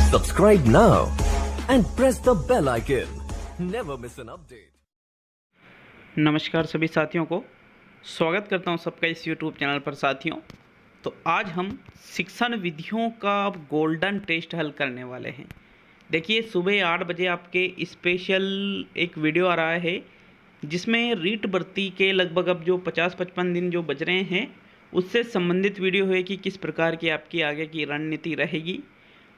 Subscribe now and press the bell icon. Never miss an update. नमस्कार सभी साथियों को स्वागत करता हूं सबका इस YouTube चैनल पर। साथियों, तो आज हम शिक्षण विधियों का गोल्डन टेस्ट हल करने वाले हैं। देखिए, सुबह 8 बजे आपके स्पेशल एक वीडियो आ रहा है जिसमें रीट भर्ती के लगभग अब जो 50-55 दिन जो बच रहे हैं उससे संबंधित वीडियो है कि किस प्रकार की आपकी आगे की रणनीति रहेगी।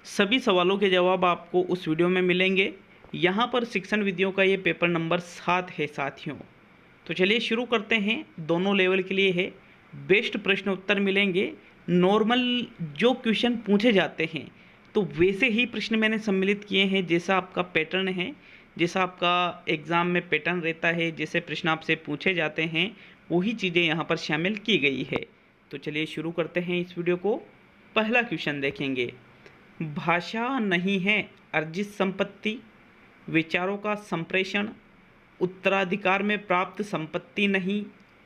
सभी सवालों के जवाब आपको उस वीडियो में मिलेंगे। यहाँ पर शिक्षण विधियों का ये पेपर नंबर 7 है साथियों। तो चलिए शुरू करते हैं। दोनों लेवल के लिए है, बेस्ट प्रश्न उत्तर मिलेंगे। नॉर्मल जो क्वेश्चन पूछे जाते हैं तो वैसे ही प्रश्न मैंने सम्मिलित किए हैं, जैसा आपका पैटर्न है, जैसा आपका एग्ज़ाम में पैटर्न रहता है, जैसे प्रश्न आपसे पूछे जाते हैं वही चीज़ें यहाँ पर शामिल की गई है। तो चलिए शुरू करते हैं इस वीडियो को। पहला क्वेश्चन देखेंगे, भाषा नहीं है अर्जित संपत्ति, विचारों का संप्रेषण, उत्तराधिकार में प्राप्त संपत्ति नहीं,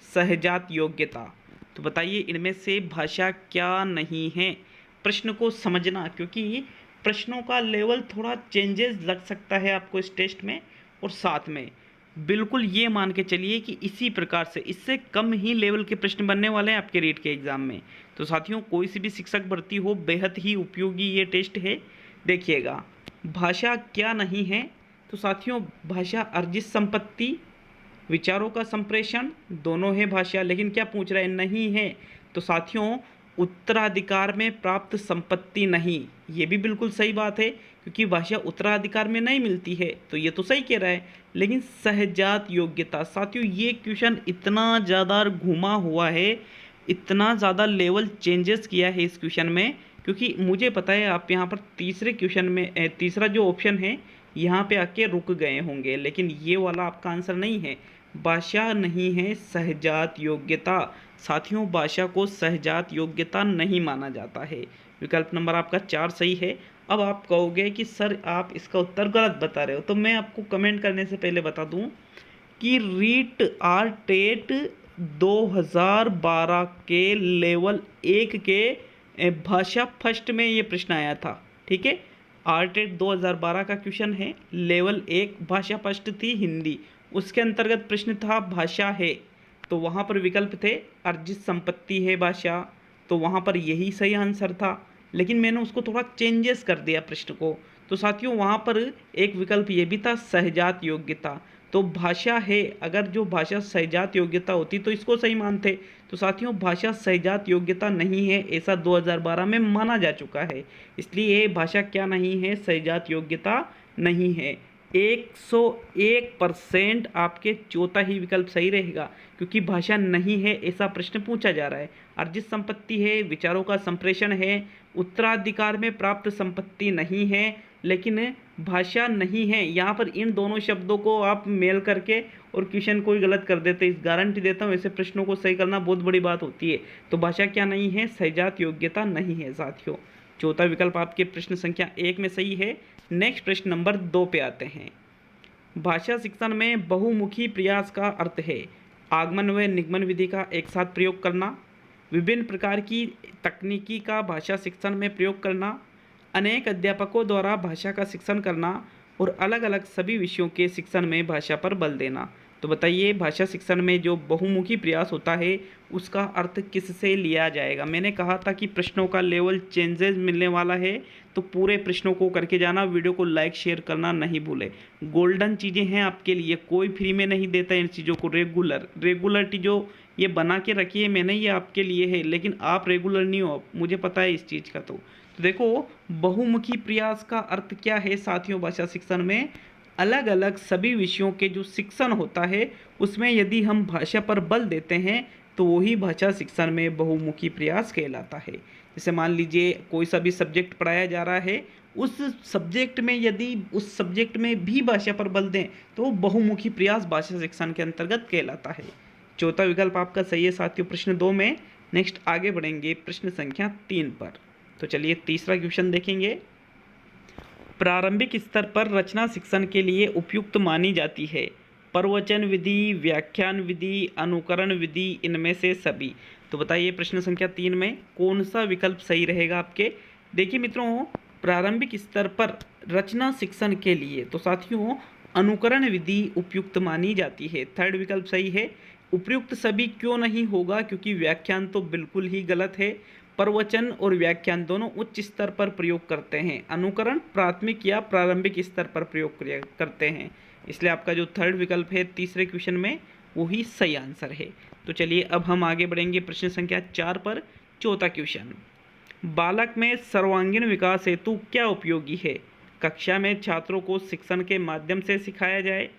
सहजात योग्यता। तो बताइए इनमें से भाषा क्या नहीं है। प्रश्न को समझना, क्योंकि प्रश्नों का लेवल थोड़ा चेंजेस लग सकता है आपको इस टेस्ट में, और साथ में बिल्कुल ये मान के चलिए कि इसी प्रकार से इससे कम ही लेवल के प्रश्न बनने वाले हैं आपके रीट के एग्ज़ाम में। तो साथियों, कोई सी भी शिक्षक भर्ती हो, बेहद ही उपयोगी ये टेस्ट है। देखिएगा, भाषा क्या नहीं है। तो साथियों, भाषा अर्जित संपत्ति, विचारों का संप्रेषण दोनों है भाषा, लेकिन क्या पूछ रहा है, नहीं है। तो साथियों, उत्तराधिकार में प्राप्त संपत्ति नहीं, ये भी बिल्कुल सही बात है, क्योंकि भाषा उत्तराधिकार में नहीं मिलती है, तो ये तो सही कह रहा है। लेकिन सहजात योग्यता, साथियों ये क्वेश्चन इतना ज़्यादा घुमा हुआ है, इतना ज़्यादा लेवल चेंजेस किया है इस क्वेश्चन में, क्योंकि मुझे पता है आप यहाँ पर तीसरे क्वेश्चन में तीसरा जो ऑप्शन है यहाँ पे आके रुक गए होंगे, लेकिन ये वाला आपका आंसर नहीं है। भाषा नहीं है सहजात योग्यता। साथियों, भाषा को सहजात योग्यता नहीं माना जाता है। विकल्प नंबर आपका 4 सही है। अब आप कहोगे कि सर आप इसका उत्तर गलत बता रहे हो, तो मैं आपको कमेंट करने से पहले बता दूं कि रीट आर टेट 2012 के लेवल 1 के भाषा फर्स्ट में ये प्रश्न आया था। ठीक है, आर टेट 2012 का क्वेश्चन है, लेवल 1 भाषा फर्स्ट थी हिंदी, उसके अंतर्गत प्रश्न था भाषा है, तो वहाँ पर विकल्प थे अर्जित संपत्ति है भाषा, तो वहाँ पर यही सही आंसर था। लेकिन मैंने उसको थोड़ा चेंजेस कर दिया प्रश्न को। तो साथियों, वहाँ पर एक विकल्प ये भी था सहजात योग्यता। तो भाषा है, अगर जो भाषा सहजात योग्यता होती तो इसको सही मानते। तो साथियों, भाषा सहजात योग्यता नहीं है, ऐसा 2012 में माना जा चुका है। इसलिए भाषा क्या नहीं है, सहजात योग्यता नहीं है। 101% आपके चौथा ही विकल्प सही रहेगा, क्योंकि भाषा नहीं है ऐसा प्रश्न पूछा जा रहा है। अर्जित संपत्ति है, विचारों का संप्रेषण है, उत्तराधिकार में प्राप्त संपत्ति नहीं है, लेकिन भाषा नहीं है। यहाँ पर इन दोनों शब्दों को आप मेल करके और क्वेश्चन कोई गलत कर देते, इस गारंटी देता हूँ ऐसे प्रश्नों को सही करना बहुत बड़ी बात होती है। तो भाषा क्या नहीं है, सहजात योग्यता नहीं है साथियों। चौथा विकल्प आपके प्रश्न संख्या 1 में सही है। नेक्स्ट प्रश्न नंबर 2 पे आते हैं। भाषा शिक्षण में बहुमुखी प्रयास का अर्थ है आगमन व निगमन विधि का एक साथ प्रयोग करना, विभिन्न प्रकार की तकनीकी का भाषा शिक्षण में प्रयोग करना, अनेक अध्यापकों द्वारा भाषा का शिक्षण करना, और अलग अलग सभी विषयों के शिक्षण में भाषा पर बल देना। तो बताइए, भाषा शिक्षण में जो बहुमुखी प्रयास होता है उसका अर्थ किससे लिया जाएगा। मैंने कहा था कि प्रश्नों का लेवल चेंजेस मिलने वाला है, तो पूरे प्रश्नों को करके जाना। वीडियो को लाइक शेयर करना नहीं भूले। गोल्डन चीज़ें हैं आपके लिए, कोई फ्री में नहीं देता इन चीज़ों को। रेगुलरिटी जो ये बना के रखी है मैंने, ये आपके लिए है, लेकिन आप रेगुलर नहीं हो, मुझे पता है इस चीज़ का। तो देखो, बहुमुखी प्रयास का अर्थ क्या है साथियों। भाषा शिक्षण में अलग अलग सभी विषयों के जो शिक्षण होता है उसमें यदि हम भाषा पर बल देते हैं तो वही भाषा शिक्षण में बहुमुखी प्रयास कहलाता है। जैसे मान लीजिए कोई सा भी सब्जेक्ट पढ़ाया जा रहा है, उस सब्जेक्ट में यदि उस सब्जेक्ट में भी भाषा पर बल दें तो बहुमुखी प्रयास भाषा शिक्षण के अंतर्गत कहलाता है। चौथा विकल्प आपका सही है साथियों प्रश्न 2 में। नेक्स्ट आगे बढ़ेंगे प्रश्न संख्या 3 पर। तो चलिए तीसरा क्वेश्चन देखेंगे। प्रारंभिक स्तर पर रचना शिक्षण के लिए उपयुक्त मानी जाती है प्रवचन विधि, व्याख्यान विधि, अनुकरण विधि, इनमें से सभी। तो बताइए प्रश्न संख्या 3 में कौन सा विकल्प सही रहेगा आपके। देखिए मित्रों, प्रारंभिक स्तर पर रचना शिक्षण के लिए, तो साथियों अनुकरण विधि उपयुक्त मानी जाती है। थर्ड विकल्प सही है। उपयुक्त सभी क्यों नहीं होगा, क्योंकि व्याख्यान तो बिल्कुल ही गलत है। प्रवचन और व्याख्यान दोनों उच्च स्तर पर प्रयोग करते हैं, अनुकरण प्राथमिक या प्रारंभिक स्तर पर प्रयोग करते हैं, इसलिए आपका जो थर्ड विकल्प है तीसरे क्वेश्चन में वही सही आंसर है। तो चलिए अब हम आगे बढ़ेंगे प्रश्न संख्या 4 पर। चौथा क्वेश्चन, बालक में सर्वांगीण विकास हेतु क्या उपयोगी है? कक्षा में छात्रों को शिक्षण के माध्यम से सिखाया जाए,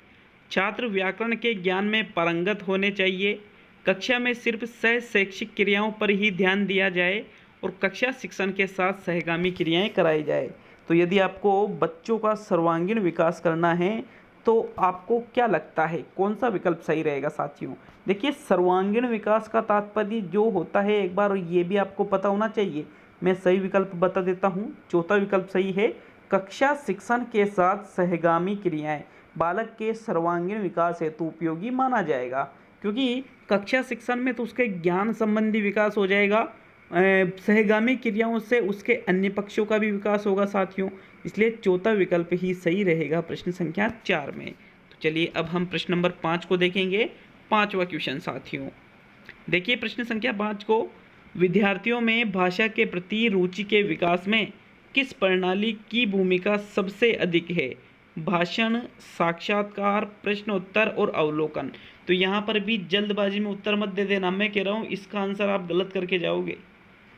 छात्र व्याकरण के ज्ञान में पारंगत होने चाहिए, कक्षा में सिर्फ सह शैक्षिक क्रियाओं पर ही ध्यान दिया जाए और कक्षा शिक्षण के साथ सहगामी क्रियाएं कराई जाए। तो यदि आपको बच्चों का सर्वांगीण विकास करना है तो आपको क्या लगता है कौन सा विकल्प सही रहेगा साथियों? देखिए, सर्वांगीण विकास का तात्पर्य जो होता है, एक बार ये भी आपको पता होना चाहिए। मैं सही विकल्प बता देता हूँ। चौथा विकल्प सही है, कक्षा शिक्षण के साथ सहगामी क्रियाएं बालक के सर्वांगीण विकास हेतु उपयोगी माना जाएगा, क्योंकि कक्षा शिक्षण में तो उसके ज्ञान संबंधी विकास हो जाएगा, सहगामी क्रियाओं से उसके अन्य पक्षों का भी विकास होगा साथियों, इसलिए चौथा विकल्प ही सही रहेगा प्रश्न संख्या 4 में। तो चलिए अब हम प्रश्न नंबर 5 को देखेंगे। पांचवा क्वेश्चन साथियों, देखिए प्रश्न संख्या 5 को, विद्यार्थियों में भाषा के प्रति रुचि के विकास में किस प्रणाली की भूमिका सबसे अधिक है? भाषण, साक्षात्कार, प्रश्नोत्तर और अवलोकन। तो यहाँ पर भी जल्दबाजी में उत्तर मत दे देना, मैं कह रहा हूँ इसका आंसर आप गलत करके जाओगे,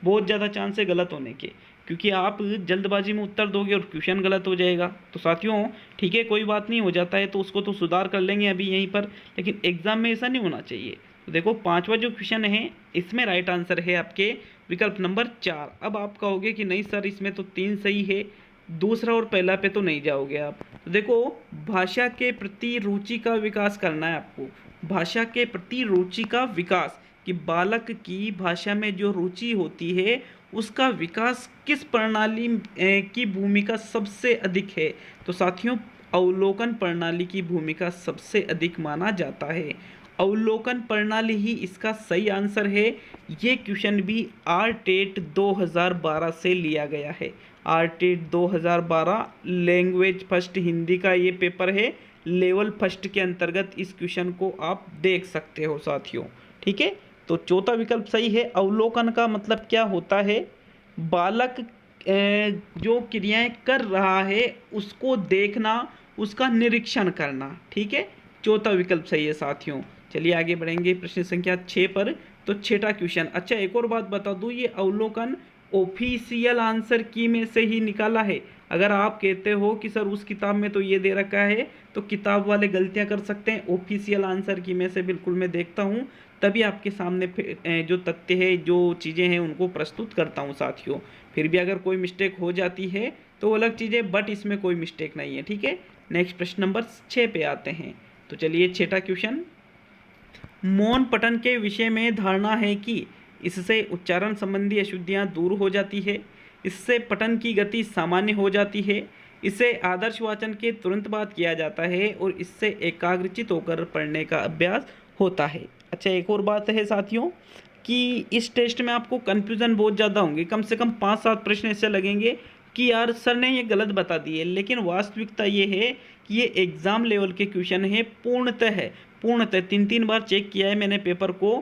बहुत ज़्यादा चांस है गलत होने के, क्योंकि आप जल्दबाजी में उत्तर दोगे और क्वेश्चन गलत हो जाएगा। तो साथियों ठीक है, कोई बात नहीं, हो जाता है तो उसको तो सुधार कर लेंगे अभी यहीं पर, लेकिन एग्जाम में ऐसा नहीं होना चाहिए। तो देखो पांचवा जो क्वेश्चन है इसमें राइट आंसर है आपके विकल्प नंबर 4। अब आप कहोगे कि नहीं सर इसमें तो 3 सही है, दूसरा और पहला पे तो नहीं जाओगे आप। तो देखो, भाषा के प्रति रुचि का विकास करना है आपको, भाषा के प्रति रुचि का विकास, कि बालक की भाषा में जो रुचि होती है उसका विकास किस प्रणाली की भूमिका सबसे अधिक है? तो साथियों अवलोकन प्रणाली की भूमिका सबसे अधिक माना जाता है, अवलोकन प्रणाली ही इसका सही आंसर है। ये क्वेश्चन भी आरटेट 2012 से लिया गया है, आरटेट 2012 लैंग्वेज फर्स्ट हिंदी का ये पेपर है, लेवल फर्स्ट के अंतर्गत इस क्वेश्चन को आप देख सकते हो साथियों। ठीक है, तो चौथा विकल्प सही है। अवलोकन का मतलब क्या होता है? बालक जो क्रियाएं कर रहा है उसको देखना, उसका निरीक्षण करना। ठीक है, चौथा विकल्प सही है साथियों। चलिए आगे बढ़ेंगे प्रश्न संख्या 6 पर। तो छठा क्वेश्चन, अच्छा एक और बात बता दूं, ये अवलोकन ऑफिशियल आंसर की में से ही निकाला है। अगर आप कहते हो कि सर उस किताब में तो ये दे रखा है, तो किताब वाले गलतियां कर सकते हैं, ऑफिशियल आंसर की में से बिल्कुल मैं देखता हूँ, तभी आपके सामने जो तथ्य है, जो चीज़ें हैं उनको प्रस्तुत करता हूँ साथियों। फिर भी अगर कोई मिस्टेक हो जाती है तो अलग चीज़ है, बट इसमें कोई मिस्टेक नहीं है। ठीक है, नेक्स्ट प्रश्न नंबर 6 पे आते हैं। तो चलिए छठा क्वेश्चन, मौन पठन के विषय में धारणा है कि इससे उच्चारण संबंधी अशुद्धियाँ दूर हो जाती है, इससे पठन की गति सामान्य हो जाती है, इसे आदर्श वाचन के तुरंत बाद किया जाता है और इससे एकाग्रचित होकर पढ़ने का अभ्यास होता है। अच्छा एक और बात है साथियों कि इस टेस्ट में आपको कन्फ्यूज़न बहुत ज़्यादा होंगे, कम से कम 5-7 प्रश्न ऐसे लगेंगे कि यार सर ने ये गलत बता दिए, लेकिन वास्तविकता ये है कि ये एग्ज़ाम लेवल के क्वेश्चन है, पूर्णतः है, पूर्णतः 3-3 बार चेक किया है मैंने पेपर को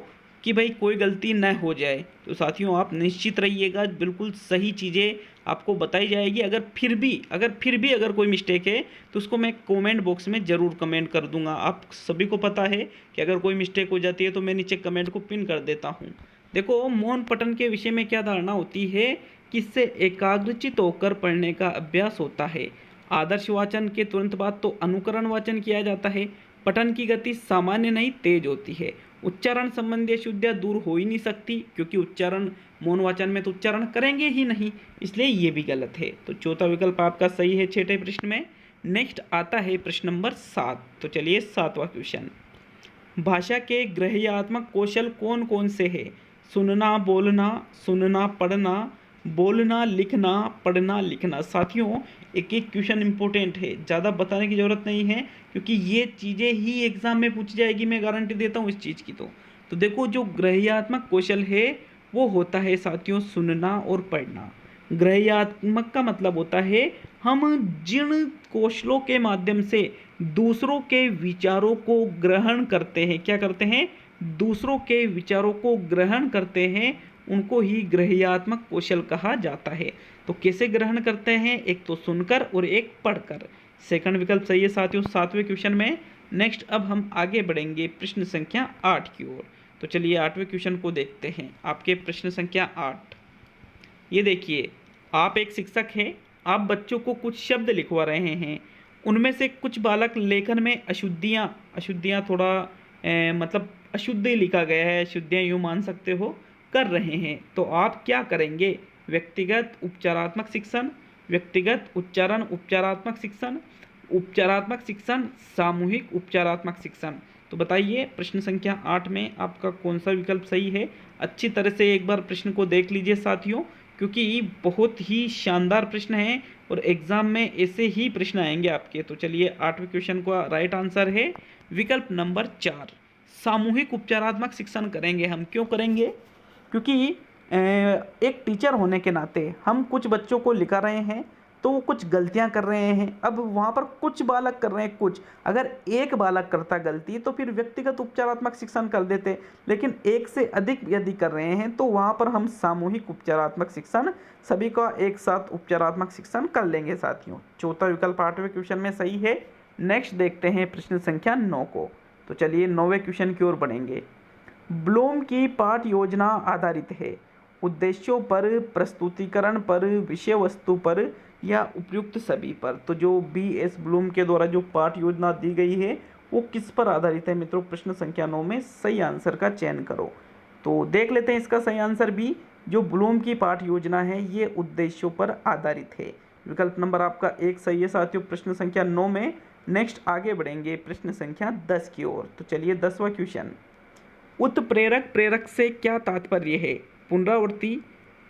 कि भाई कोई गलती न हो जाए। तो साथियों आप निश्चित रहिएगा, बिल्कुल सही चीज़ें आपको बताई जाएगी। अगर फिर भी अगर कोई मिस्टेक है तो उसको मैं कमेंट बॉक्स में ज़रूर कमेंट कर दूंगा। आप सभी को पता है कि अगर कोई मिस्टेक हो जाती है तो मैं नीचे कमेंट को पिन कर देता हूँ। देखो, मौन पठन के विषय में क्या धारणा होती है कि इससे एकाग्रचित होकर पढ़ने का अभ्यास होता है। आदर्श वाचन के तुरंत बाद तो अनुकरण वाचन किया जाता है, पठन की गति सामान्य नहीं तेज होती है, उच्चारण संबंधी अशुद्धियाँ दूर हो ही नहीं सकती, क्योंकि उच्चारण मौन वाचन में तो उच्चारण करेंगे ही नहीं, इसलिए ये भी गलत है। तो चौथा विकल्प आपका सही है छठे प्रश्न में। नेक्स्ट आता है प्रश्न नंबर 7। तो चलिए 7वां क्वेश्चन, भाषा के ग्रहयात्मक कौशल कौन कौन से है? सुनना पढ़ना, बोलना लिखना, पढ़ना लिखना। साथियों एक एक क्वेश्चन इंपॉर्टेंट है, ज़्यादा बताने की ज़रूरत नहीं है, क्योंकि ये चीज़ें ही एग्जाम में पूछी जाएगी, मैं गारंटी देता हूँ इस चीज़ की। तो देखो, जो ग्रहयात्मक कौशल है वो होता है साथियों सुनना और पढ़ना। ग्रहयात्मक का मतलब होता है हम जिन कौशलों के माध्यम से दूसरों के विचारों को ग्रहण करते हैं, क्या करते हैं, दूसरों के विचारों को ग्रहण करते हैं, उनको ही ग्रहयात्मक कौशल कहा जाता है। तो कैसे ग्रहण करते हैं, एक तो सुनकर और एक पढ़कर। सेकंड विकल्प सही है साथियों 7वें क्वेश्चन में। नेक्स्ट अब हम आगे बढ़ेंगे प्रश्न संख्या 8 की ओर। तो चलिए 8वें क्वेश्चन को देखते हैं। आपके प्रश्न संख्या 8, ये देखिए, आप एक शिक्षक हैं, आप बच्चों को कुछ शब्द लिखवा रहे हैं, उनमें से कुछ बालक लेखन में अशुद्धियाँ थोड़ा मतलब अशुद्ध लिखा गया है, अशुद्धियाँ यूँ मान सकते हो, कर रहे हैं। तो आप क्या करेंगे, व्यक्तिगत उपचारात्मक शिक्षण, व्यक्तिगत उच्चारण उपचारात्मक शिक्षण, उपचारात्मक शिक्षण, सामूहिक उपचारात्मक शिक्षण। तो बताइए प्रश्न संख्या 8 में आपका कौन सा विकल्प सही है। अच्छी तरह से एक बार प्रश्न को देख लीजिए साथियों, क्योंकि बहुत ही शानदार प्रश्न है और एग्जाम में ऐसे ही प्रश्न आएंगे आपके। तो चलिए 8वें क्वेश्चन का राइट आंसर है विकल्प नंबर 4, सामूहिक उपचारात्मक शिक्षण करेंगे हम। क्यों करेंगे, क्योंकि एक टीचर होने के नाते हम कुछ बच्चों को लिखा रहे हैं तो वो कुछ गलतियां कर रहे हैं। अब वहाँ पर कुछ बालक कर रहे हैं, कुछ, अगर एक बालक करता गलती तो फिर व्यक्तिगत उपचारात्मक शिक्षण कर देते, लेकिन एक से अधिक यदि कर रहे हैं तो वहाँ पर हम सामूहिक उपचारात्मक शिक्षण, सभी का एक साथ उपचारात्मक शिक्षण कर लेंगे साथियों। चौथा विकल्प 8वें क्वेश्चन में सही है। नेक्स्ट देखते हैं प्रश्न संख्या 9 को। तो चलिए 9वें क्वेश्चन की ओर बढ़ेंगे। ब्लूम की पाठ योजना आधारित है, उद्देश्यों पर, प्रस्तुतिकरण पर, विषय वस्तु पर या उपयुक्त सभी पर। तो जो BS ब्लूम के द्वारा जो पाठ योजना दी गई है वो किस पर आधारित है मित्रों, प्रश्न संख्या 9 में सही आंसर का चयन करो। तो देख लेते हैं इसका सही आंसर भी, जो ब्लूम की पाठ योजना है ये उद्देश्यों पर आधारित है। विकल्प नंबर आपका 1 सही है साथियों प्रश्न संख्या 9 में। नेक्स्ट आगे बढ़ेंगे प्रश्न संख्या 10 की ओर। तो चलिए 10वां क्वेश्चन, उत्प्रेरक प्रेरक से क्या तात्पर्य है, पुनरावृत्ति,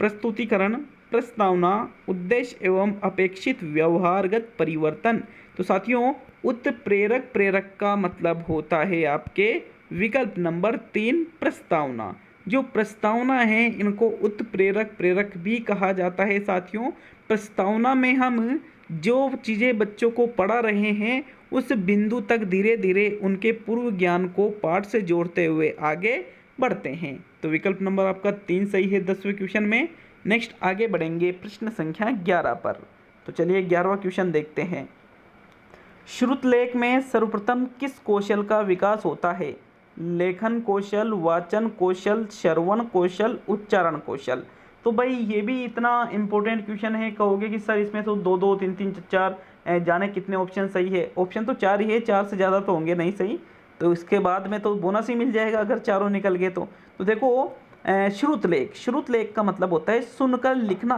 प्रस्तुतिकरण, प्रस्तावना, उद्देश्य एवं अपेक्षित व्यवहारगत परिवर्तन। तो साथियों उत्प्रेरक प्रेरक का मतलब होता है आपके विकल्प नंबर 3, प्रस्तावना। जो प्रस्तावना है इनको उत्प्रेरक प्रेरक भी कहा जाता है साथियों। प्रस्तावना में हम जो चीज़ें बच्चों को पढ़ा रहे हैं उस बिंदु तक धीरे धीरे उनके पूर्व ज्ञान को पाठ से जोड़ते हुए आगे बढ़ते हैं। तो विकल्प नंबर आपका 3 सही है 10वें क्वेश्चन में। नेक्स्ट आगे बढ़ेंगे प्रश्न संख्या 11 पर। तो चलिए 11वां क्वेश्चन देखते हैं। श्रुतलेख में सर्वप्रथम किस कौशल का विकास होता है, लेखन कौशल, वाचन कौशल, श्रवण कौशल, उच्चारण कौशल। तो भाई ये भी इतना इम्पोर्टेंट क्वेश्चन है, कहोगे कि सर इसमें तो 2 2 3 3 4 जाने कितने ऑप्शन सही है। ऑप्शन तो 4 ही है, 4 से ज़्यादा तो होंगे नहीं सही, तो इसके बाद में तो बोनस ही मिल जाएगा अगर चारों निकल गए तो देखो श्रुतलेख, श्रुतलेख का मतलब होता है सुनकर लिखना।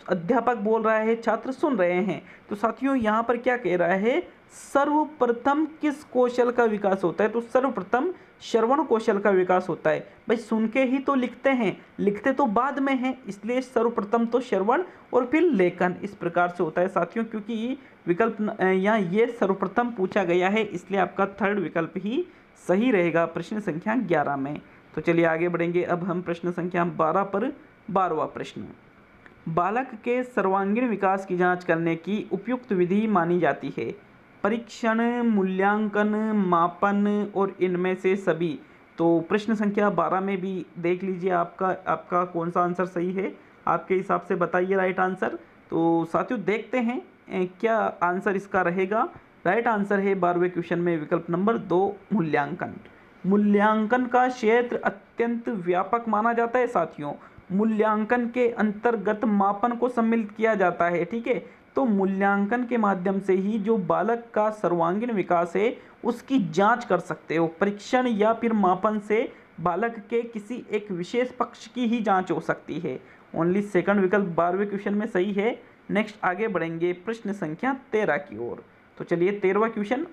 अध्यापक बोल रहा है, छात्र सुन रहे हैं। तो साथियों यहाँ पर क्या कह रहा है, सर्वप्रथम किस कौशल का विकास होता है, तो सर्वप्रथम श्रवण कौशल का विकास होता है। भाई सुन के ही तो लिखते हैं, लिखते तो बाद में हैं, इसलिए सर्वप्रथम तो श्रवण और फिर लेखन, इस प्रकार से होता है साथियों। क्योंकि विकल्प यहाँ ये सर्वप्रथम पूछा गया है, इसलिए आपका थर्ड विकल्प ही सही रहेगा प्रश्न संख्या 11 में। तो चलिए आगे बढ़ेंगे अब हम प्रश्न संख्या 12 पर। 12वां प्रश्न, बालक के सर्वांगीण विकास की जांच करने की उपयुक्त विधि मानी जाती है, परीक्षण, मूल्यांकन, मापन और इनमें से सभी। तो प्रश्न संख्या 12 में भी देख लीजिए आपका कौन सा आंसर सही है, आपके हिसाब से बताइए राइट आंसर। तो साथियों देखते हैं क्या आंसर इसका रहेगा। राइट आंसर है 12वें क्वेश्चन में विकल्प नंबर 2, मूल्यांकन। मूल्यांकन का क्षेत्र अत्यंत व्यापक माना जाता है साथियों। मूल्यांकन के अंतर्गत मापन को सम्मिलित किया जाता है, ठीक है। तो मूल्यांकन के माध्यम से ही जो बालक का सर्वांगीण विकास है उसकी जांच कर सकते हो। परीक्षण या फिर मापन से बालक के किसी एक विशेष पक्ष की ही जांच हो सकती है। ओनली सेकंड विकल्प 12वें क्वेश्चन में सही है। नेक्स्ट आगे बढ़ेंगे प्रश्न संख्या 13 की ओर। तो चलिए 13वां क्वेश्चन,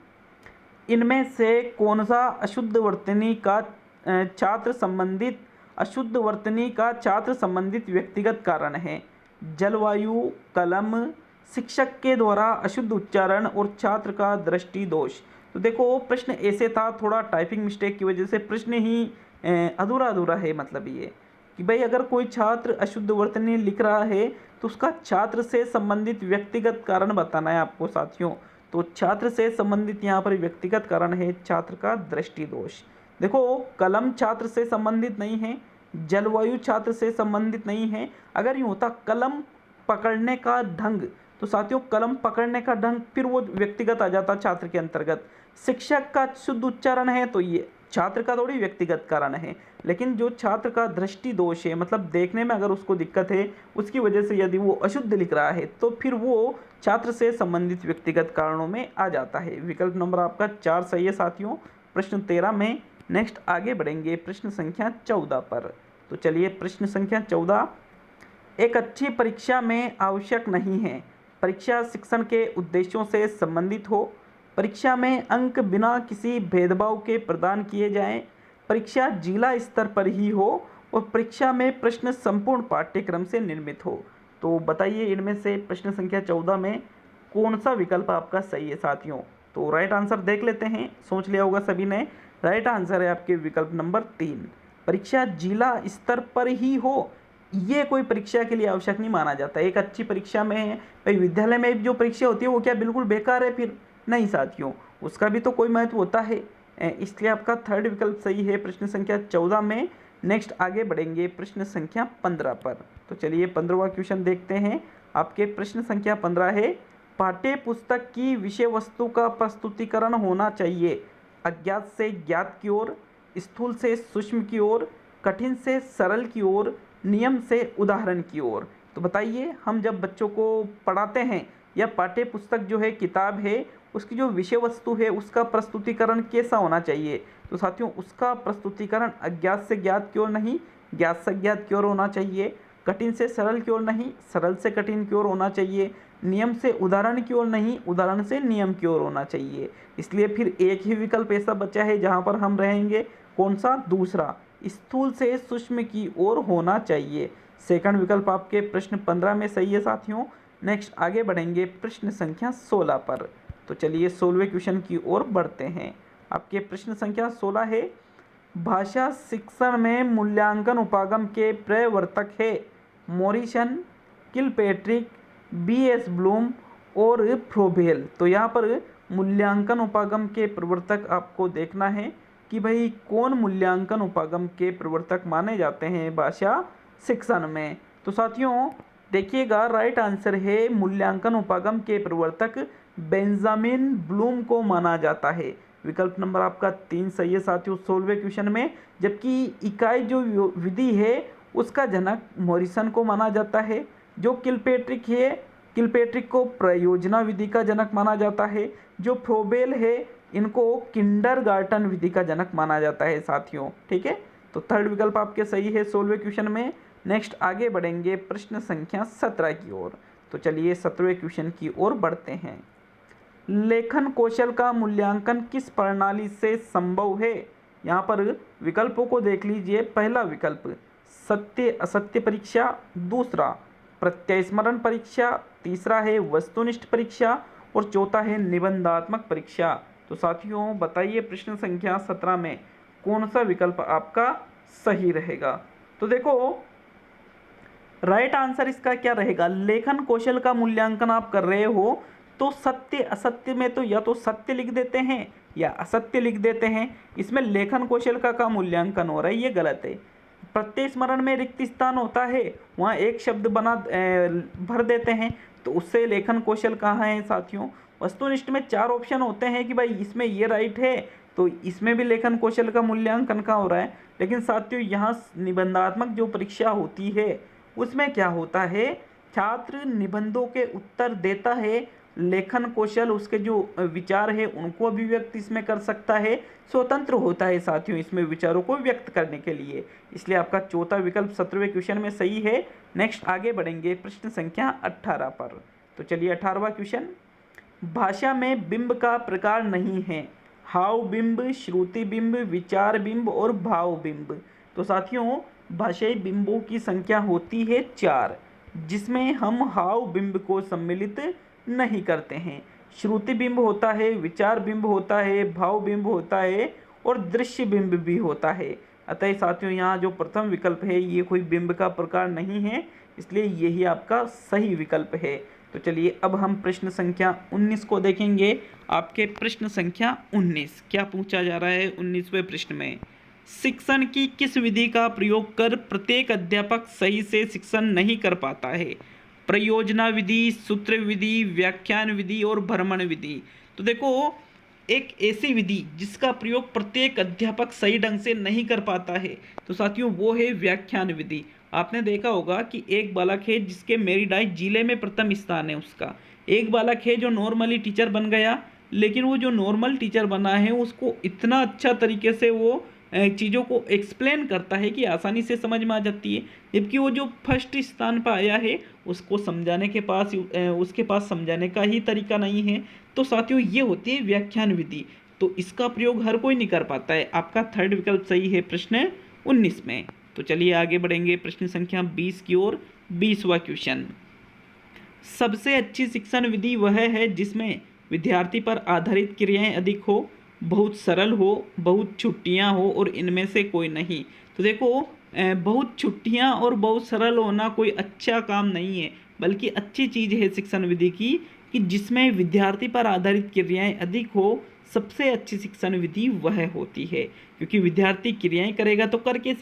इनमें से कौन सा अशुद्ध वर्तनी का छात्र संबंधित व्यक्तिगत कारण है, जलवायु, कलम, शिक्षक के द्वारा अशुद्ध उच्चारण और छात्र का दृष्टि दोष। तो देखो प्रश्न ऐसे था, थोड़ा टाइपिंग मिस्टेक की वजह से प्रश्न ही अधूरा है। मतलब ये कि भाई अगर कोई छात्र अशुद्ध वर्तनी लिख रहा है तो उसका छात्र से संबंधित व्यक्तिगत कारण बताना है आपको साथियों। तो छात्र से संबंधित यहाँ पर व्यक्तिगत कारण है छात्र का दृष्टि दोष। देखो, कलम छात्र से संबंधित नहीं है, जलवायु छात्र से संबंधित नहीं है। अगर यूँ होता कलम पकड़ने का ढंग, तो साथियों कलम पकड़ने का ढंग फिर वो व्यक्तिगत आ जाता छात्र के अंतर्गत। शिक्षक का शुद्ध उच्चारण है तो ये छात्र का थोड़ी व्यक्तिगत कारण है। लेकिन जो छात्र का दृष्टि दोष है, मतलब देखने में अगर उसको दिक्कत है, उसकी वजह से यदि वो अशुद्ध लिख रहा है तो फिर वो छात्र से संबंधित व्यक्तिगत कारणों में आ जाता है। विकल्प नंबर आपका 4 सही है साथियों, प्रश्न 13 में। नेक्स्ट आगे बढ़ेंगे प्रश्न संख्या 14 पर। तो चलिए प्रश्न संख्या 14, एक अच्छी परीक्षा में आवश्यक नहीं है परीक्षा शिक्षण के उद्देश्यों से संबंधित हो, परीक्षा में अंक बिना किसी भेदभाव के प्रदान किए जाएं, परीक्षा जिला स्तर पर ही हो और परीक्षा में प्रश्न संपूर्ण पाठ्यक्रम से निर्मित हो। तो बताइए इनमें से प्रश्न संख्या 14 में कौन सा विकल्प आपका सही है साथियों। तो राइट आंसर देख लेते हैं, सोच लिया होगा सभी ने। राइट आंसर है आपके विकल्प नंबर 3, परीक्षा जिला स्तर पर ही हो। ये कोई परीक्षा के लिए आवश्यक नहीं माना जाता। एक अच्छी परीक्षा में भाई विद्यालय में जो परीक्षा होती है वो क्या बिल्कुल बेकार है फिर? नहीं साथियों, उसका भी तो कोई महत्व होता है। इसलिए आपका थर्ड विकल्प सही है प्रश्न संख्या 14 में। नेक्स्ट आगे बढ़ेंगे प्रश्न संख्या 15 पर। तो चलिए 15वां क्वेश्चन देखते हैं। आपके प्रश्न संख्या 15 है, पाठ्य पुस्तक की विषय वस्तु का प्रस्तुतिकरण होना चाहिए अज्ञात से ज्ञात की ओर, स्थूल से सूक्ष्म की ओर, कठिन से सरल की ओर, नियम से उदाहरण की ओर। तो बताइए, हम जब बच्चों को पढ़ाते हैं या पाठ्य पुस्तक जो है किताब है उसकी जो विषय वस्तु है उसका प्रस्तुतिकरण कैसा होना चाहिए? तो साथियों उसका प्रस्तुतिकरण अज्ञात से ज्ञात की ओर नहीं, ज्ञात से ज्ञात की ओर होना चाहिए, कठिन से सरल की ओर नहीं, सरल से कठिन की ओर होना चाहिए, नियम से उदाहरण की ओर नहीं, उदाहरण से नियम की ओर होना चाहिए। इसलिए फिर एक ही विकल्प ऐसा बचा है जहाँ पर हम रहेंगे, कौन सा? दूसरा, स्थूल से सूक्ष्म की ओर होना चाहिए। सेकंड विकल्प आपके प्रश्न 15 में सही है साथियों। नेक्स्ट आगे बढ़ेंगे प्रश्न संख्या 16 पर। तो चलिए 16वें क्वेश्चन की ओर बढ़ते हैं। आपके प्रश्न संख्या 16 है, भाषा शिक्षण में मूल्यांकन उपागम के प्रवर्तक है मॉरिसन, किलपैट्रिक, बीएस ब्लूम और फ्रोबेल। तो यहाँ पर मूल्यांकन उपागम के प्रवर्तक आपको देखना है कि भाई कौन मूल्यांकन उपागम के प्रवर्तक माने जाते हैं भाषा शिक्षण में। तो साथियों देखिएगा, राइट आंसर है मूल्यांकन उपागम के प्रवर्तक बेंजामिन ब्लूम को माना जाता है। विकल्प नंबर आपका 3 सही है साथियों 16वें क्वेश्चन में। जबकि इकाई जो विधि है उसका जनक मॉरिसन को माना जाता है। जो किलपैट्रिक है, किलपैट्रिक को प्रयोजना विधि का जनक माना जाता है। जो फ्रोबेल है इनको किंडरगार्टन विधि का जनक माना जाता है साथियों। ठीक है, तो थर्ड विकल्प आपके सही है 16वें क्वेश्चन में। नेक्स्ट आगे बढ़ेंगे प्रश्न संख्या 17 की ओर। तो चलिए 17वें क्वेश्चन की ओर बढ़ते हैं। लेखन कौशल का मूल्यांकन किस प्रणाली से संभव है? यहाँ पर विकल्पों को देख लीजिए। पहला विकल्प सत्य असत्य परीक्षा, दूसरा प्रत्ययस्मरण परीक्षा, तीसरा है वस्तुनिष्ठ परीक्षा और चौथा है निबंधात्मक परीक्षा। तो साथियों बताइए प्रश्न संख्या 17 में कौन सा विकल्प आपका सही रहेगा? तो देखो राइट आंसर इसका क्या रहेगा? लेखन कौशल का मूल्यांकन आप कर रहे हो तो सत्य असत्य में तो या तो सत्य लिख देते हैं या असत्य लिख देते हैं। इसमें लेखन कौशल का मूल्यांकन हो रहा है, ये गलत है। प्रत्यय स्मरण में रिक्त स्थान होता है, वहाँ एक शब्द भर देते हैं, तो उससे लेखन कौशल कहाँ है साथियों? वस्तुनिष्ठ में 4 ऑप्शन होते हैं कि भाई इसमें ये राइट है, तो इसमें भी लेखन कौशल का मूल्यांकन कहाँ हो रहा है। लेकिन साथियों यहाँ निबंधात्मक जो परीक्षा होती है उसमें क्या होता है, छात्र निबंधों के उत्तर देता है, लेखन कौशल उसके जो विचार है उनको अभिव्यक्त इसमें कर सकता है, स्वतंत्र होता है साथियों इसमें विचारों को व्यक्त करने के लिए। इसलिए आपका चौथा विकल्प 17वें क्वेश्चन में सही है। नेक्स्ट आगे बढ़ेंगे प्रश्न संख्या 18 पर। तो चलिए 18वां क्वेश्चन, भाषा में बिंब का प्रकार नहीं है, हाव बिंब, श्रुति बिंब, विचार बिंब और भाव बिंब। तो साथियों भाषाई बिंबों की संख्या होती है 4, जिसमें हम हाव बिंब को सम्मिलित नहीं करते हैं। श्रुति बिंब होता है, विचार बिंब होता है, भाव बिंब होता है और दृश्य बिंब भी होता है। अतः साथियों यहाँ जो प्रथम विकल्प है ये कोई बिंब का प्रकार नहीं है, इसलिए यही आपका सही विकल्प है। तो चलिए अब हम प्रश्न संख्या 19 को देखेंगे। आपके प्रश्न संख्या 19 क्या पूछा जा रहा है 19वें प्रश्न में, शिक्षण की किस विधि का प्रयोग कर प्रत्येक अध्यापक सही से शिक्षण नहीं कर पाता है? प्रयोजना विधि, सूत्र विधि, व्याख्यान विधि और भ्रमण विधि। तो देखो, एक ऐसी विधि जिसका प्रयोग प्रत्येक अध्यापक सही ढंग से नहीं कर पाता है, तो साथियों वो है व्याख्यान विधि। आपने देखा होगा कि एक बालक है जिसके मेरिट जिले में प्रथम स्थान है उसका, एक बालक है जो नॉर्मली टीचर बन गया, लेकिन वो जो नॉर्मल टीचर बना है उसको इतना अच्छा तरीके से वो चीज़ों को एक्सप्लेन करता है कि आसानी से समझ में आ जाती है, जबकि वो जो फर्स्ट स्थान पर आया है उसको समझाने के पास उसके पास समझाने का ही तरीका नहीं है। तो साथियों ये होती है व्याख्यान विधि, तो इसका प्रयोग हर कोई नहीं कर पाता है। आपका थर्ड विकल्प सही है प्रश्न 19 में। तो चलिए आगे बढ़ेंगे प्रश्न संख्या 20 की ओर। 20वां क्वेश्चन, सबसे अच्छी शिक्षण विधि वह है जिसमें विद्यार्थी पर आधारित क्रियाएं अधिक हो, बहुत सरल हो, बहुत छुट्टियां हो और इनमें से कोई नहीं। तो देखो, बहुत छुट्टियां और बहुत सरल होना कोई अच्छा काम नहीं है, बल्कि अच्छी चीज़ है शिक्षण विधि की कि जिसमें विद्यार्थी पर आधारित क्रियाएं अधिक हो। सबसे अच्छी शिक्षण विधि वह होती है, क्योंकि विद्यार्थी क्रियाएं करेगा तो करके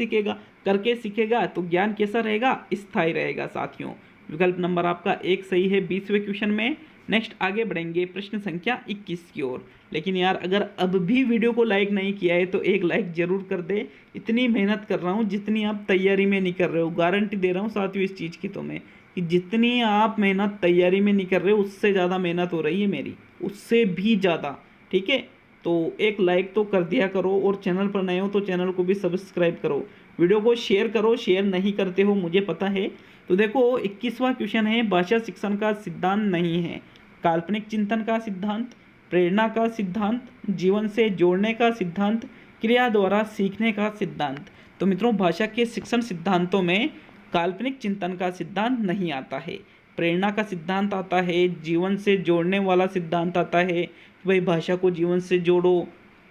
सीखेगा तो ज्ञान कैसा रहेगा, स्थायी रहेगा। साथियों विकल्प नंबर आपका 1 सही है 20वें क्वेश्चन में। नेक्स्ट आगे बढ़ेंगे प्रश्न संख्या 21 की ओर। लेकिन यार अगर अब भी वीडियो को लाइक नहीं किया है तो एक लाइक जरूर कर दे। इतनी मेहनत कर रहा हूँ जितनी आप तैयारी में नहीं कर रहे हो, गारंटी दे रहा हूँ साथियों इस चीज़ की तो मैं, कि जितनी आप मेहनत तैयारी में नहीं कर रहे हो उससे ज़्यादा मेहनत हो रही है मेरी, उससे भी ज़्यादा। ठीक है, तो एक लाइक तो कर दिया करो, और चैनल पर नए हो तो चैनल को भी सब्सक्राइब करो, वीडियो को शेयर करो, शेयर नहीं करते हो मुझे पता है। तो देखो 21वां क्वेश्चन है, भाषा शिक्षण का सिद्धांत नहीं है, काल्पनिक चिंतन का सिद्धांत, प्रेरणा का सिद्धांत, जीवन से जोड़ने का सिद्धांत, क्रिया द्वारा सीखने का सिद्धांत। तो मित्रों भाषा के शिक्षण सिद्धांतों में काल्पनिक चिंतन का सिद्धांत नहीं आता है, प्रेरणा का सिद्धांत आता है, जीवन से जोड़ने वाला सिद्धांत आता है, भाई भाषा को जीवन से जोड़ो,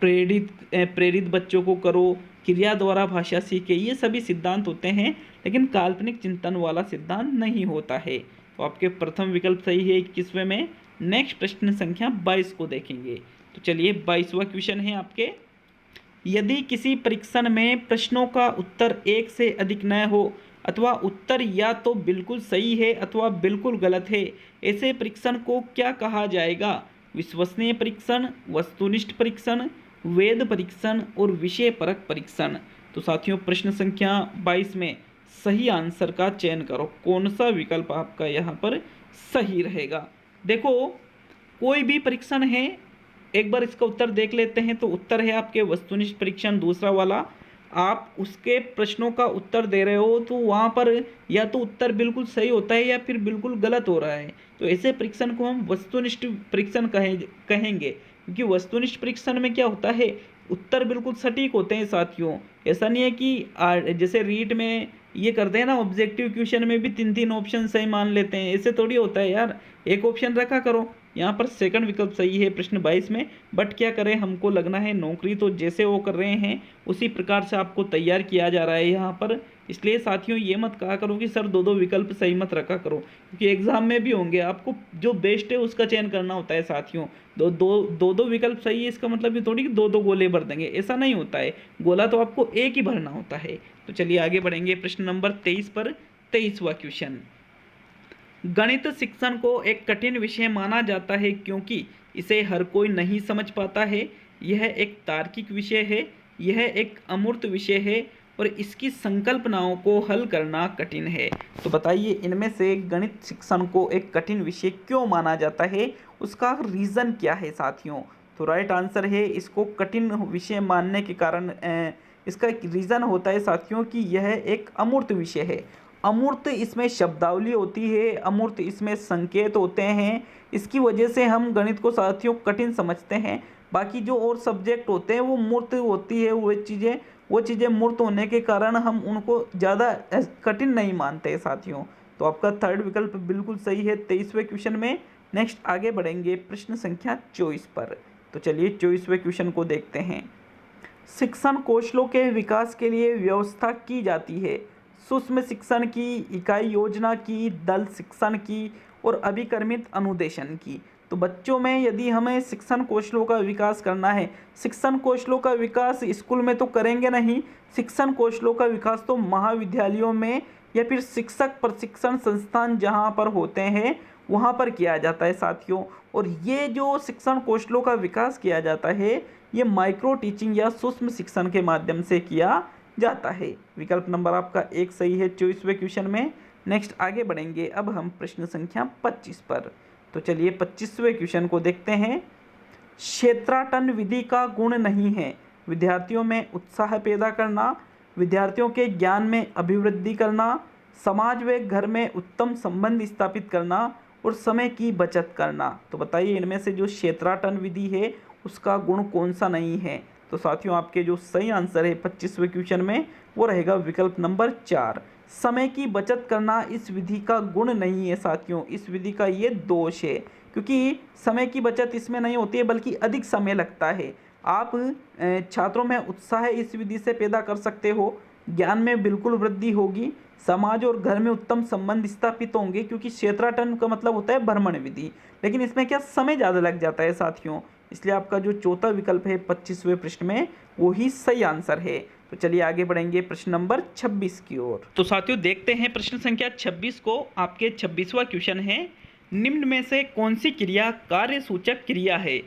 प्रेरित बच्चों को करो, क्रिया द्वारा भाषा सीखे, ये सभी सिद्धांत होते हैं, लेकिन काल्पनिक चिंतन वाला सिद्धांत नहीं होता है। तो आपके प्रथम विकल्प सही है 21वें में। नेक्स्ट प्रश्न संख्या 22 को देखेंगे। तो चलिए 22वां क्वेश्चन है आपके, यदि किसी परीक्षण में प्रश्नों का उत्तर एक से अधिक न हो अथवा उत्तर या तो बिल्कुल सही है अथवा बिल्कुल गलत है, ऐसे परीक्षण को क्या कहा जाएगा? विश्वसनीय परीक्षण, वस्तुनिष्ठ परीक्षण, वेद परीक्षण और विषय परक परीक्षण। तो साथियों प्रश्न संख्या 22 में सही आंसर का चयन करो, कौन सा विकल्प आपका यहाँ पर सही रहेगा। देखो कोई भी परीक्षण है, एक बार इसका उत्तर देख लेते हैं। तो उत्तर है आपके वस्तुनिष्ठ परीक्षण, दूसरा वाला। आप उसके प्रश्नों का उत्तर दे रहे हो तो वहाँ पर या तो उत्तर बिल्कुल सही होता है या फिर बिल्कुल गलत हो रहा है, तो ऐसे परीक्षण को हम वस्तुनिष्ठ परीक्षण कहेंगे, क्योंकि वस्तुनिष्ठ परीक्षण में क्या होता है, उत्तर बिल्कुल सटीक होते हैं साथियों। ऐसा नहीं है कि जैसे रीट में ये करते हैं ना, ऑब्जेक्टिव क्वेश्चन में भी 3 ऑप्शन सही मान लेते हैं, ऐसे थोड़ी होता है यार, एक ऑप्शन रखा करो। यहाँ पर सेकंड विकल्प सही है प्रश्न 22 में। बट क्या करें, हमको लगना है नौकरी, तो जैसे वो कर रहे हैं उसी प्रकार से आपको तैयार किया जा रहा है यहाँ पर। इसलिए साथियों ये मत कहा करो कि सर 2 विकल्प सही मत रखा करो, क्योंकि एग्जाम में भी होंगे, आपको जो बेस्ट है उसका चयन करना होता है साथियों। दो विकल्प सही है इसका मतलब ये थोड़ी कि 2 गोले भर देंगे, ऐसा नहीं होता है, गोला तो आपको एक ही भरना होता है। तो चलिए आगे बढ़ेंगे प्रश्न नंबर 23 पर। 23वां क्वेश्चन, गणित शिक्षण को एक कठिन विषय माना जाता है क्योंकि इसे हर कोई नहीं समझ पाता है, यह एक तार्किक विषय है, यह एक अमूर्त विषय है और इसकी संकल्पनाओं को हल करना कठिन है। तो बताइए इनमें से गणित शिक्षण को एक कठिन विषय क्यों माना जाता है, उसका रीज़न क्या है साथियों? तो राइट आंसर है, इसको कठिन विषय मानने के कारण इसका एक रीज़न होता है साथियों कि यह एक अमूर्त विषय है। अमूर्त इसमें शब्दावली होती है, अमूर्त इसमें संकेत होते हैं, इसकी वजह से हम गणित को साथियों कठिन समझते हैं। बाकी जो और सब्जेक्ट होते हैं वो मूर्त होती है, वो चीज़ें मूर्त होने के कारण हम उनको ज़्यादा कठिन नहीं मानते साथियों। तो आपका थर्ड विकल्प बिल्कुल सही है 23वें क्वेश्चन में। नेक्स्ट आगे बढ़ेंगे प्रश्न संख्या 24 पर। तो चलिए 24वें क्वेश्चन को देखते हैं। शिक्षण कौशलों के विकास के लिए व्यवस्था की जाती है, सूक्ष्म शिक्षण की, इकाई योजना की, दल शिक्षण की और अभिकर्मित अनुदेशन की। तो बच्चों में यदि हमें शिक्षण कौशलों का विकास करना है, शिक्षण कौशलों का विकास स्कूल में तो करेंगे नहीं, शिक्षण कौशलों का विकास तो महाविद्यालयों में या फिर शिक्षक प्रशिक्षण संस्थान जहाँ पर होते हैं वहाँ पर किया जाता है साथियों। और ये जो शिक्षण कौशलों का विकास किया जाता है ये माइक्रो टीचिंग या सूक्ष्म शिक्षण के माध्यम से किया जाता है। विकल्प नंबर आपका 1 सही है 24वें क्वेश्चन में। नेक्स्ट आगे बढ़ेंगे अब हम प्रश्न संख्या 25 पर। तो चलिए 25वें क्वेश्चन को देखते हैं। क्षेत्राटन विधि का गुण नहीं है विद्यार्थियों में उत्साह पैदा करना, विद्यार्थियों के ज्ञान में अभिवृद्धि करना, समाज व घर में उत्तम संबंध स्थापित करना और समय की बचत करना। तो बताइए इनमें से जो क्षेत्राटन विधि है उसका गुण कौन सा नहीं है। तो साथियों आपके जो सही आंसर है 25वें क्वेश्चन में वो रहेगा विकल्प नंबर 4, समय की बचत करना इस विधि का गुण नहीं है साथियों, इस विधि का ये दोष है क्योंकि समय की बचत इसमें नहीं होती है बल्कि अधिक समय लगता है। आप छात्रों में उत्साह इस विधि से पैदा कर सकते हो, ज्ञान में बिल्कुल वृद्धि होगी, समाज और घर में उत्तम संबंध स्थापित होंगे क्योंकि क्षेत्राटन का मतलब होता है भ्रमण विधि, लेकिन इसमें क्या समय ज़्यादा लग जाता है साथियों, इसलिए आपका जो चौथा विकल्प है 25वें प्रश्न में वो ही सही आंसर है। तो चलिए आगे बढ़ेंगे प्रश्न नंबर 26 की ओर। तो साथियों देखते हैं प्रश्न संख्या 26 को। आपके 26वां क्वेश्चन है, निम्न में से कौन सी क्रिया कार्य सूचक क्रिया है?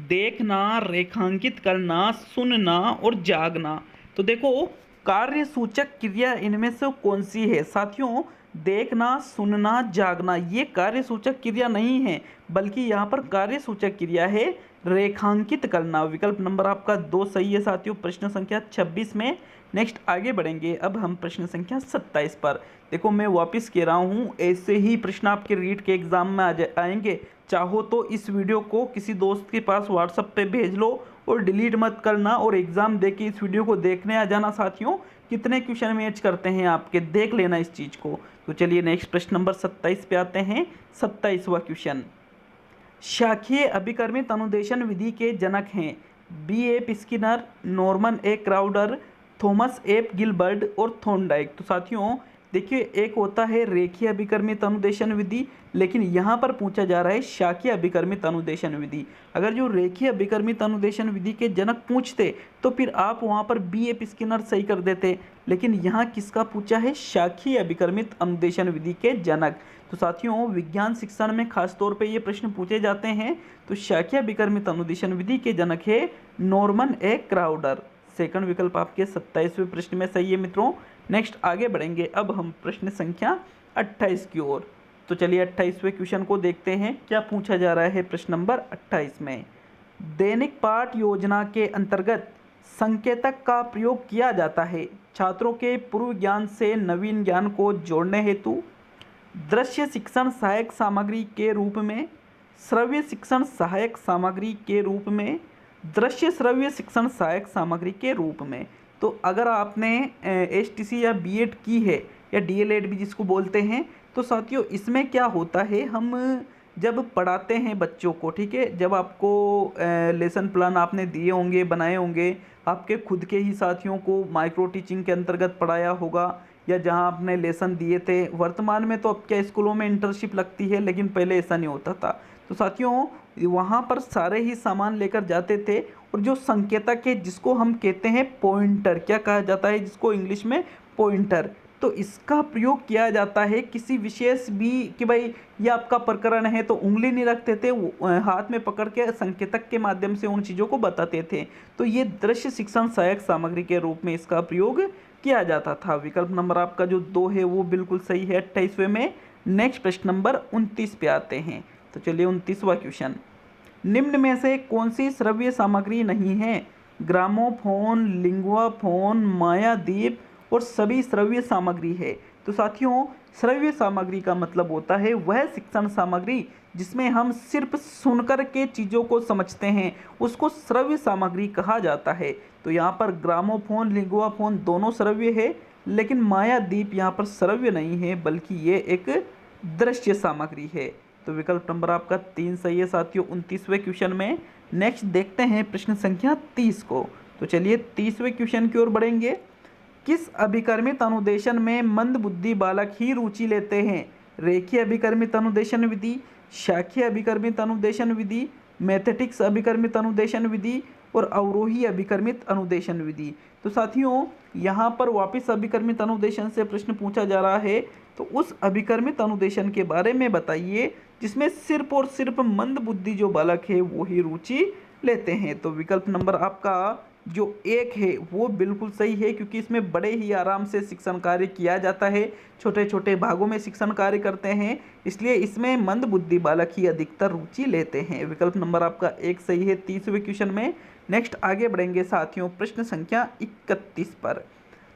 देखना, रेखांकित करना, सुनना और जागना। तो देखो कार्य सूचक क्रिया इनमें से कौन सी है साथियों? देखना, सुनना, जागना ये कार्य सूचक क्रिया नहीं है बल्कि यहाँ पर कार्य सूचक क्रिया है रेखांकित करना। विकल्प नंबर आपका 2 सही है साथियों प्रश्न संख्या 26 में। नेक्स्ट आगे बढ़ेंगे अब हम प्रश्न संख्या 27 पर। देखो मैं वापस कह रहा हूँ ऐसे ही प्रश्न आपके रीट के एग्जाम में आएंगे, चाहो तो इस वीडियो को किसी दोस्त के पास व्हाट्सएप पे भेज लो और डिलीट मत करना और एग्जाम दे के इस वीडियो को देखने आ जाना साथियों, कितने क्वेश्चन मैच करते हैं आपके, देख लेना इस चीज़ को। तो चलिए नेक्स्ट प्रश्न नंबर 27 पे आते हैं। 27वां क्वेश्चन, शाखीय अभिकर्मित अनुदेशन विधि के जनक हैं B.F. स्किनर, नॉर्मन ए क्राउडर, थॉमस एफ गिलबर्ट और थॉर्नडाइक। तो साथियों देखिए एक होता है रेखीय अभिकर्मित अनुदेशन विधि, लेकिन यहाँ पर पूछा जा रहा है शाखीय अभिकर्मित अनुदेशन विधि। अगर जो रेखीय अभिकर्मित अनुदेशन विधि के जनक पूछते तो फिर आप वहाँ पर B.F. स्किनर सही कर देते, लेकिन यहाँ किसका पूछा है? शाखीय अभिकर्मित अनुदेशन विधि के जनक। तो साथियों विज्ञान शिक्षण में खास तौर पे ये प्रश्न पूछे जाते हैं। तो शाखीय अभिकर्मित अनुदेशन विधि के जनक है नॉर्मन ए क्राउडर। सेकंड विकल्प आपके 27वें प्रश्न में सही है मित्रों। नेक्स्ट आगे बढ़ेंगे अब हम प्रश्न संख्या 28 की ओर। तो चलिए 28वें क्वेश्चन को देखते हैं क्या पूछा जा रहा है प्रश्न नंबर 28 में। दैनिक पाठ योजना के अंतर्गत संकेतक का प्रयोग किया जाता है छात्रों के पूर्व ज्ञान से नवीन ज्ञान को जोड़ने हेतु, दृश्य शिक्षण सहायक सामग्री के रूप में, श्रव्य शिक्षण सहायक सामग्री के रूप में, दृश्य श्रव्य शिक्षण सहायक सामग्री के रूप में। तो अगर आपने STC या B.Ed की है या DL.Ed भी जिसको बोलते हैं, तो साथियों इसमें क्या होता है, हम जब पढ़ाते हैं बच्चों को, ठीक है, जब आपको लेसन प्लान आपने दिए होंगे, बनाए होंगे, आपके खुद के ही साथियों को माइक्रो टीचिंग के अंतर्गत पढ़ाया होगा या जहां आपने लेसन दिए थे। वर्तमान में तो अब क्या स्कूलों में इंटर्नशिप लगती है, लेकिन पहले ऐसा नहीं होता था। तो साथियों वहाँ पर सारे ही सामान लेकर जाते थे और जो संकेतक है जिसको हम कहते हैं पॉइंटर, क्या कहा जाता है जिसको इंग्लिश में? पॉइंटर। तो इसका प्रयोग किया जाता है किसी विशेष भी कि भाई ये आपका प्रकरण है, तो उंगली नहीं रखते थे, हाथ में पकड़ के संकेतक के माध्यम से उन चीज़ों को बताते थे। तो ये दृश्य शिक्षण सहायक सामग्री के रूप में इसका प्रयोग किया जाता था। विकल्प नंबर आपका जो 2 है वो बिल्कुल सही है 28वें में। नेक्स्ट प्रश्न नंबर 29 पे आते हैं। तो चलिए 29वां क्वेश्चन, निम्न में से कौन सी श्रव्य सामग्री नहीं है? ग्रामोफोन, लिंगुआफोन, मायादीप और सभी श्रव्य सामग्री है। तो साथियों श्रव्य सामग्री का मतलब होता है वह शिक्षण सामग्री जिसमें हम सिर्फ सुनकर के चीज़ों को समझते हैं, उसको श्रव्य सामग्री कहा जाता है। तो यहाँ पर ग्रामोफोन, लिंगुआफोन दोनों श्रव्य है, लेकिन मायादीप यहाँ पर श्रव्य नहीं है बल्कि ये एक दृश्य सामग्री है। तो विकल्प नंबर आपका 3 सही है साथियों 29वें क्वेश्चन में। नेक्स्ट देखते हैं प्रश्न संख्या 30 को। तो चलिए 30वें क्वेश्चन की ओर बढ़ेंगे। किस अभिकर्मित अनुदेशन में मंदबुद्धि बालक ही रुचि लेते हैं? रेखीय अभिकर्मित अनुदेशन विधि, शाखीय अभिकर्मित अनुदेशन विधि, मैथेटिक्स अभिकर्मित अनुदेशन विधि और अवरोही अभिकर्मित अनुदेशन विधि। तो साथियों यहाँ पर वापस अभिकर्मित अनुदेशन से प्रश्न पूछा जा रहा है, तो उस अभिकर्मित अनुदेशन के बारे में बताइए जिसमें सिर्फ और सिर्फ मंदबुद्धि जो बालक है वो ही रुचि लेते हैं। तो विकल्प नंबर आपका जो 1 है वो बिल्कुल सही है, क्योंकि इसमें बड़े ही आराम से शिक्षण कार्य किया जाता है, छोटे छोटे भागों में शिक्षण कार्य करते हैं, इसलिए इसमें मंदबुद्धि बालक ही अधिकतर रुचि लेते हैं। विकल्प नंबर आपका 1 सही है 30वें क्वेश्चन में। नेक्स्ट आगे बढ़ेंगे साथियों प्रश्न संख्या 31 पर।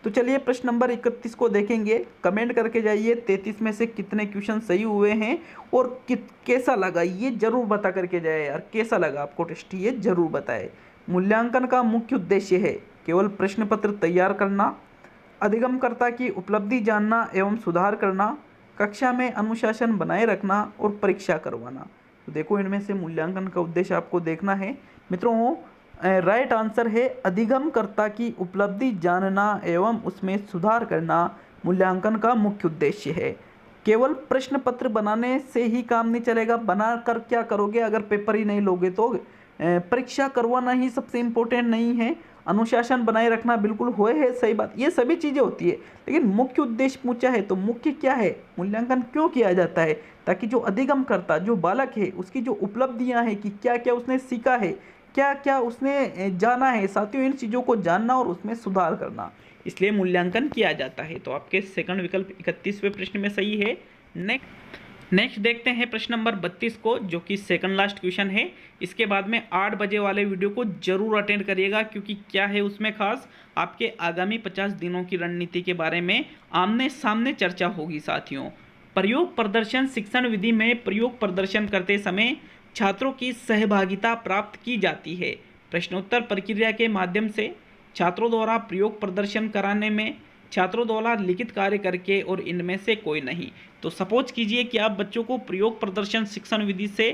तो चलिए प्रश्न नंबर 31 को देखेंगे। कमेंट करके जाइए 33 में से कितने क्वेश्चन सही हुए हैं और कैसा लगा ये जरूर बता करके जाए यार, कैसा लगा आपको टेस्ट ये जरूर बताए। मूल्यांकन का मुख्य उद्देश्य है केवल प्रश्न पत्र तैयार करना, अधिगमकर्ता की उपलब्धि जानना एवं सुधार करना, कक्षा में अनुशासन बनाए रखना और परीक्षा करवाना। तो देखो इनमें से मूल्यांकन का उद्देश्य आपको देखना है मित्रों। राइट आंसर है अधिगमकर्ता की उपलब्धि जानना एवं उसमें सुधार करना मूल्यांकन का मुख्य उद्देश्य है। केवल प्रश्न पत्र बनाने से ही काम नहीं चलेगा, बना कर क्या करोगे अगर पेपर ही नहीं लोगे तो? परीक्षा करवाना ही सबसे इम्पोर्टेंट नहीं है, अनुशासन बनाए रखना बिल्कुल होए है, सही बात, ये सभी चीज़ें होती है, लेकिन मुख्य उद्देश्य पूछा है तो मुख्य क्या है, मूल्यांकन क्यों किया जाता है? ताकि जो अधिगमकर्ता जो बालक है उसकी जो उपलब्धियां हैं कि क्या क्या उसने सीखा है, क्या क्या उसने जाना है, साथियों इन चीज़ों को जानना और उसमें सुधार करना, इसलिए मूल्यांकन किया जाता है। तो आपके सेकंड विकल्प 31वें प्रश्न में सही है। नेक्स्ट देखते हैं प्रश्न नंबर 32 को, जो कि सेकंड लास्ट क्वेश्चन है। इसके बाद में 8 बजे वाले वीडियो को जरूर अटेंड करिएगा, क्योंकि क्या है उसमें खास आपके आगामी 50 दिनों की रणनीति के बारे में आमने सामने चर्चा होगी साथियों। प्रयोग प्रदर्शन शिक्षण विधि में प्रयोग प्रदर्शन करते समय छात्रों की सहभागिता प्राप्त की जाती है। प्रश्नोत्तर प्रक्रिया के माध्यम से छात्रों द्वारा प्रयोग प्रदर्शन कराने में, छात्रों द्वारा लिखित कार्य करके और इनमें से कोई नहीं। तो सपोज कीजिए कि आप बच्चों को प्रयोग प्रदर्शन शिक्षण विधि से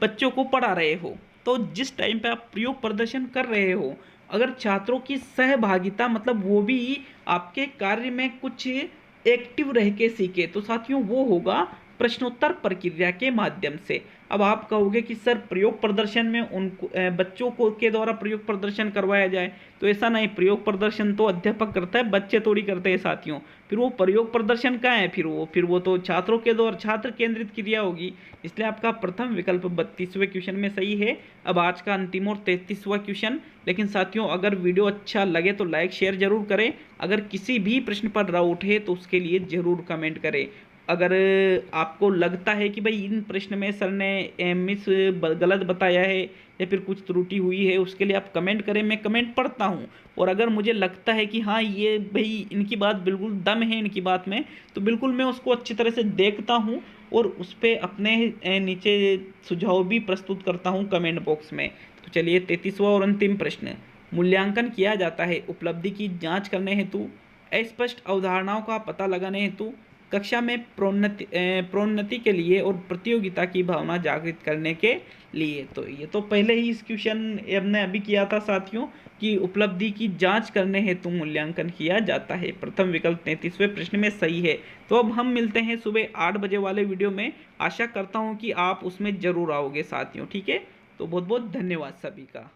बच्चों को पढ़ा रहे हो, तो जिस टाइम पे आप प्रयोग प्रदर्शन कर रहे हो अगर छात्रों की सहभागिता मतलब वो भी आपके कार्य में कुछ एक्टिव रह के सीखे, तो साथियों वो होगा प्रश्नोत्तर प्रक्रिया के माध्यम से। अब आप कहोगे कि सर प्रयोग प्रदर्शन में उनको बच्चों को के द्वारा प्रयोग प्रदर्शन करवाया जाए, तो ऐसा नहीं, प्रयोग प्रदर्शन तो अध्यापक करता है, बच्चे थोड़ी करते हैं साथियों। फिर वो प्रयोग प्रदर्शन कहाँ है, फिर वो तो छात्रों के द्वारा छात्र केंद्रित क्रिया होगी, इसलिए आपका प्रथम विकल्प 32वें क्वेश्चन में सही है। अब आज का अंतिम और 33वां क्वेश्चन। लेकिन साथियों अगर वीडियो अच्छा लगे तो लाइक शेयर जरूर करें, अगर किसी भी प्रश्न पर डाउट है तो उसके लिए जरूर कमेंट करें। अगर आपको लगता है कि भाई इन प्रश्न में सर ने गलत बताया है या फिर कुछ त्रुटि हुई है, उसके लिए आप कमेंट करें, मैं कमेंट पढ़ता हूं। और अगर मुझे लगता है कि हाँ ये भाई इनकी बात बिल्कुल दम है इनकी बात में, तो बिल्कुल मैं उसको अच्छी तरह से देखता हूं और उस पर अपने नीचे सुझाव भी प्रस्तुत करता हूं कमेंट बॉक्स में। तो चलिए 33वां और अंतिम प्रश्न। मूल्यांकन किया जाता है उपलब्धि की जाँच करने हेतु, अस्पष्ट अवधारणाओं का पता लगाने हेतु, कक्षा में प्रोन्नति के लिए और प्रतियोगिता की भावना जागृत करने के लिए। तो ये तो पहले ही इस क्वेश्चन हमने अभी किया था साथियों कि उपलब्धि की जांच करने हेतु मूल्यांकन किया जाता है। प्रथम विकल्प 33वें प्रश्न में सही है। तो अब हम मिलते हैं सुबह 8 बजे वाले वीडियो में। आशा करता हूँ कि आप उसमें जरूर आओगे साथियों, ठीक है। तो बहुत बहुत धन्यवाद सभी का।